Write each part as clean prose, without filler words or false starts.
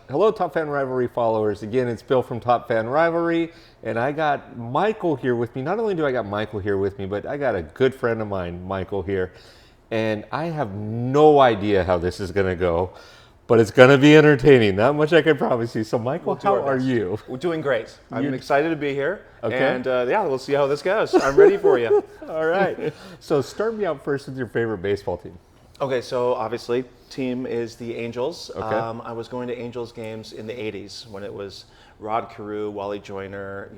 Hello, Top Fan Rivalry followers. Again, it's Bill from Top Fan Rivalry, and I got Michael here with me. Not only do I got Michael here with me, but I got a good friend of mine, Michael, here. And I have no idea how this is going to go, but it's going to be entertaining. Not much I can promise you. So, Michael, how are you? We're doing great. I'm excited to be here. Okay. And yeah, we'll see how this goes. I'm ready for you. All right. So, start me out first with your favorite baseball team. Okay, so obviously, team is the Angels. Okay. I was going to Angels games in the 80s when it was Rod Carew, Wally Joyner,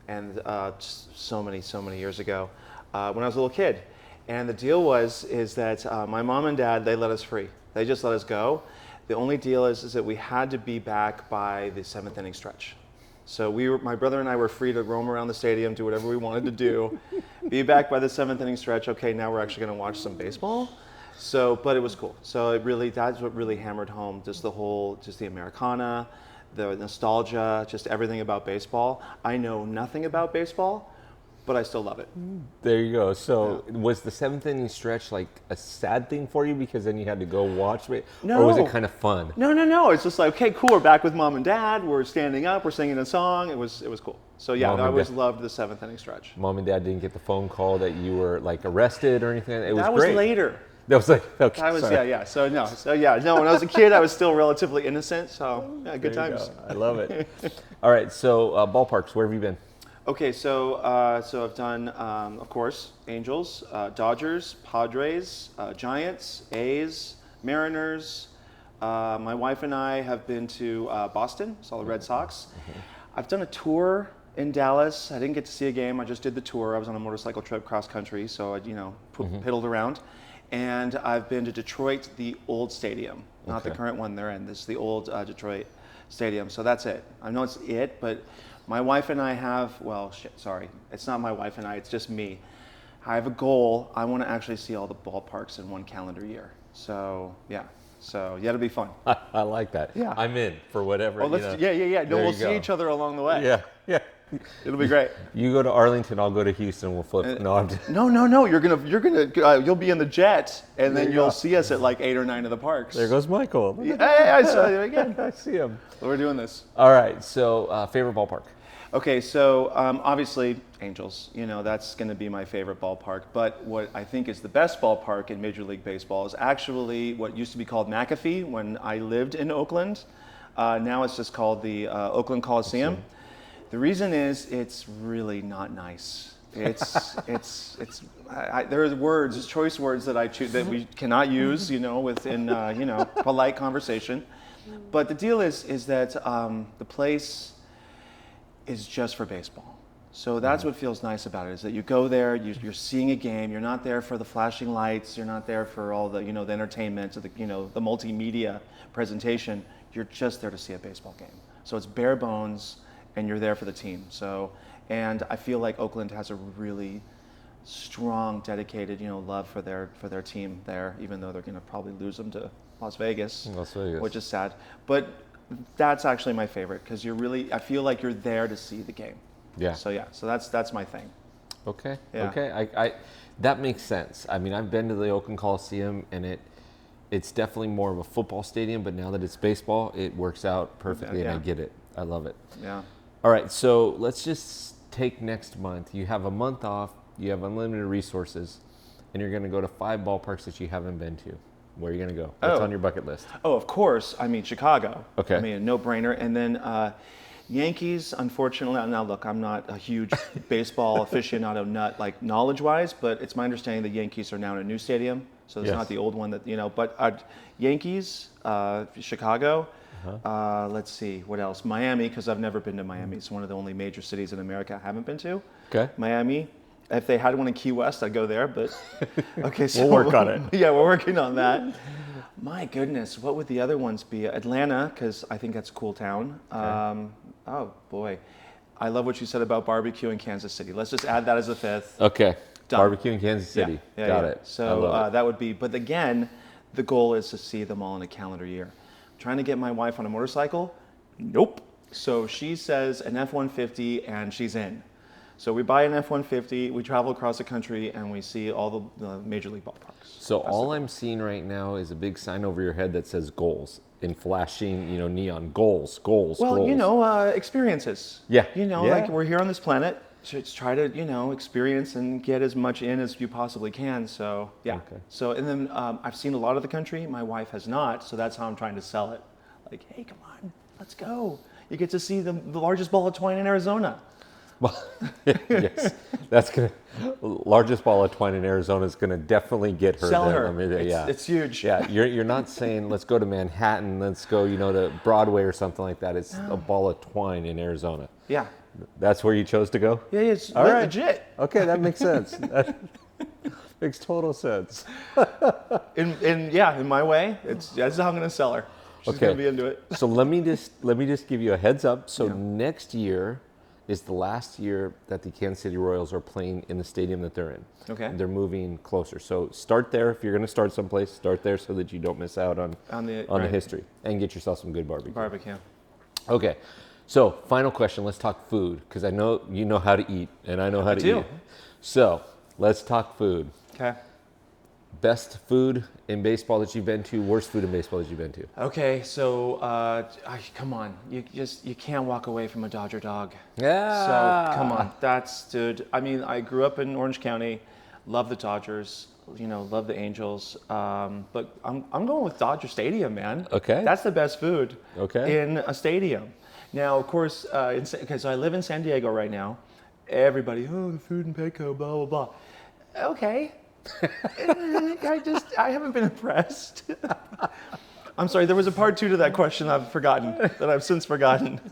and so many years ago when I was a little kid. And the deal is that my mom and dad, they let us free. They just let us go. The only deal is that we had to be back by the 7th inning stretch. So my brother and I were free to roam around the stadium, do whatever we wanted to do, be back by the 7th inning stretch. Okay, now we're actually going to watch some baseball. So, but it was cool. So that's what really hammered home just the Americana, the nostalgia, just everything about baseball. I know nothing about baseball, but I still love it. There you go. So, was the 7th inning stretch like a sad thing for you because then you had to go watch it? No. Or was it kind of fun? No. It's just like, okay, cool. We're back with mom and dad. We're standing up. We're singing a song. It was cool. So yeah, I always loved the 7th inning stretch. Mom and dad didn't get the phone call that you were like arrested or anything. It was That great. was later. That was like okay. I was sorry. yeah. So no. When I was a kid, I was still relatively innocent. So yeah, good There you times. go. I love it. All right. So ballparks. Where have you been? Okay, so I've done, of course, Angels, Dodgers, Padres, Giants, A's, Mariners. My wife and I have been to Boston, saw the Red Sox. I've done a tour in Dallas. I didn't get to see a game. I just did the tour. I was on a motorcycle trip cross country, so I, piddled around. And I've been to Detroit, the old stadium, not the current one they're in. This is the old Detroit stadium. So that's it. I know it's it, but my wife and I have, it's not my wife and I, it's just me. I have a goal. I want to actually see all the ballparks in one calendar year. So, yeah. So, yeah, it'll be fun. I like that. Yeah. I'm in for whatever. Oh, yeah. No, we'll see each other along the way. Yeah. It'll be great. You go to Arlington, I'll go to Houston. We'll flip. No, I'm just. No. You'll be in the jet, and then you'll see us at like 8 or 9 of the parks. There goes Michael. Hey, I saw you again. I see him. We're doing this. All right. So, favorite ballpark? Okay, so obviously Angels, that's going to be my favorite ballpark. But what I think is the best ballpark in Major League Baseball is actually what used to be called McAfee when I lived in Oakland. Now it's just called the Oakland Coliseum. The reason is it's really not nice. There's words, choice words that I choose that we cannot use, within polite conversation. But the deal is that the place is just for baseball. So that's what feels nice about it, is that you go there, you're seeing a game, you're not there for the flashing lights, you're not there for all the, the entertainment, or the multimedia presentation, you're just there to see a baseball game. So it's bare bones, and you're there for the team. So, and I feel like Oakland has a really strong, dedicated, love for their team there, even though they're gonna probably lose them to Las Vegas, which is sad. But that's actually my favorite because I feel like you're there to see the game. Yeah. So that's my thing. Okay. Yeah. Okay. I that makes sense. I mean, I've been to the Oakland Coliseum, and it's definitely more of a football stadium. But now that it's baseball, it works out perfectly, and I get it. I love it. Yeah. All right. So let's just take next month. You have a month off. You have unlimited resources, and you're going to go to 5 ballparks that you haven't been to. Where are you going to go? What's on your bucket list? Oh, of course. I mean, Chicago. Okay. I mean, a no-brainer. And then Yankees, unfortunately. Now, look, I'm not a huge baseball aficionado nut, like knowledge-wise, but it's my understanding the Yankees are now in a new stadium, so it's not the old one that But Yankees, Chicago. Let's see, what else? Miami, because I've never been to Miami. It's one of the only major cities in America I haven't been to. Okay. Miami. If they had one in Key West, I'd go there, but okay. So We'll work on it. Yeah, we're working on that. My goodness, what would the other ones be? Atlanta, because I think that's a cool town. Okay. Oh boy, I love what you said about barbecue in Kansas City. Let's just add that as a 5th. Okay. Done. Barbecue in Kansas City. Got it. So that would be, but again, the goal is to see them all in a calendar year. Trying to get my wife on a motorcycle? Nope. So she says an F-150 and she's in. So we buy an F-150, we travel across the country, and we see all the major league ballparks. So all I'm seeing right now is a big sign over your head that says goals. in flashing, neon goals. Well, goals. experiences. Yeah. Like we're here on this planet to try to, experience and get as much in as you possibly can. So, yeah. Okay. So, and then I've seen a lot of the country. My wife has not. So that's how I'm trying to sell it. Like, hey, come on, let's go. You get to see the largest ball of twine in Arizona. Well, yes, that's gonna largest ball of twine in Arizona is gonna definitely get her Sell there. her. It's huge. Yeah, you're not saying let's go to Manhattan, let's go, to Broadway or something like that. It's a ball of twine in Arizona. Yeah. That's where you chose to go? Yeah, it's All right. legit. Okay, that makes sense. That makes total sense. In my way, that's how I'm gonna sell her. She's gonna be into it. So let me just give you a heads up. So next year is the last year that the Kansas City Royals are playing in the stadium that they're in. Okay. They're moving closer. So start there. If you're going to start someplace, start there so that you don't miss out on the history and get yourself some good barbecue. Okay. So final question. Let's talk food because I know you know how to eat and I know how to eat. So let's talk food. Okay. Best food in baseball that you've been to, worst food in baseball that you've been to. Okay, so come on, you can't walk away from a Dodger dog. Yeah. So come on, dude. I mean, I grew up in Orange County, love the Dodgers, love the Angels, but I'm going with Dodger Stadium, man. Okay. That's the best food. Okay. In a stadium. Now, of course, so I live in San Diego right now. Everybody, the food in Petco, blah blah blah. Okay. I haven't been impressed. I'm sorry, there was a part 2 to that question I've since forgotten.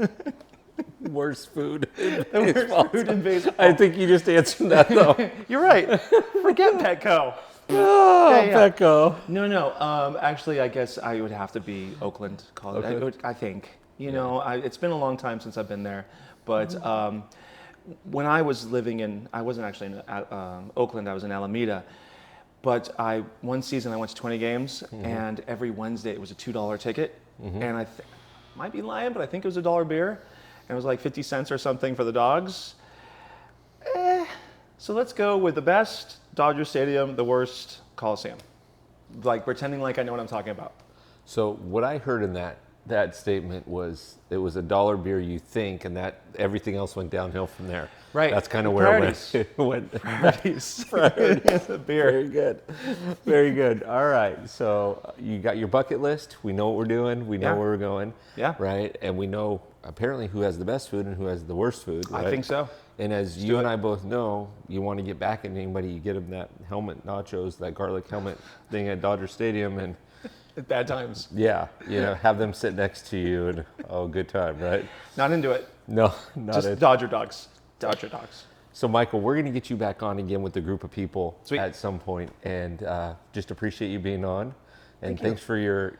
Worst food Worst food in baseball. I think you just answered that though. You're right. Forget Petco. Petco. No. Actually, I guess I would have to be Oakland College. Okay. I think. It's been a long time since I've been there, but when I was I wasn't actually in Oakland. I was in Alameda. But one season I went to 20 games, and every Wednesday it was a $2 ticket, and I might be lying, but I think it was $1 beer, and it was like 50 cents or something for the dogs. So let's go with the best Dodger Stadium, the worst Coliseum, like pretending like I know what I'm talking about. So what I heard in that statement was it was $1 beer you think, and that everything else went downhill from there. Right. That's kind of where it went. Priorities. Beer. Very good. Very good. All right. So you got your bucket list. We know what we're doing. We know where we're going. Yeah. Right. And we know apparently who has the best food and who has the worst food. Right? I think so. And as you and I both know, you want to get back at anybody, you get them that helmet nachos, that garlic helmet thing at Dodger Stadium, and at bad times. Yeah, have them sit next to you and good time, right? Not into it. No, not just it. Dodger dogs. Dodger dogs. So Michael, we're going to get you back on again with a group of people Sweet. At some point, and just appreciate you being on. And Thank thanks for your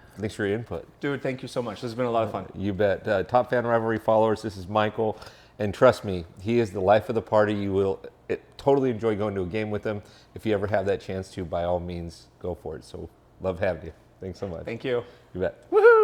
input. Dude, thank you so much. This has been a lot of fun. You bet. Top Fan Rivalry followers, this is Michael. And trust me, he is the life of the party. You will totally enjoy going to a game with him. If you ever have that chance to, by all means, go for it. So love having you. Thanks so much. Thank you. You bet. Woohoo!